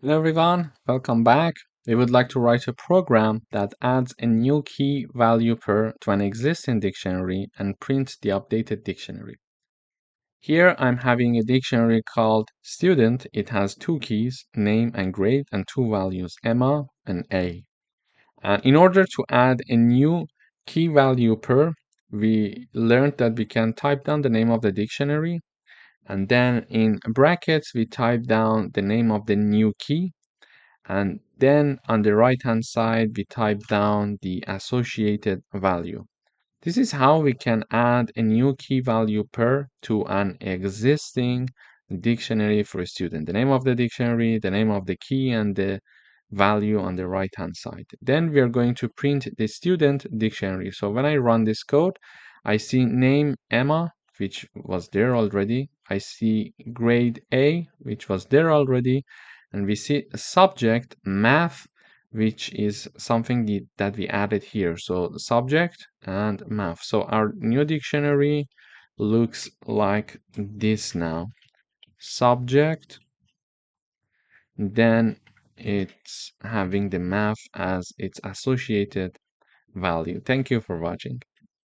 Hello everyone, welcome back. We would like to write a program that adds a new key value pair to an existing dictionary and prints the updated dictionary. Here I'm having a dictionary called student. It has two keys, name and grade, and two values, Emma and A. And in order to add a new key value pair, we learned that we can type down the name of the dictionary, and then in brackets we type down the name of the new key. And then on the right hand side, we type down the associated value. This is how we can add a new key value pair to an existing dictionary for a student. The name of the dictionary, the name of the key, and the value on the right hand side. Then we are going to print the student dictionary. So when I run this code, I see name Emma, which was there already. I see grade A, which was there already. And we see subject math, which is something that we added here. So subject and math. So our new dictionary looks like this now. Subject, then it's having the math as its associated value. Thank you for watching.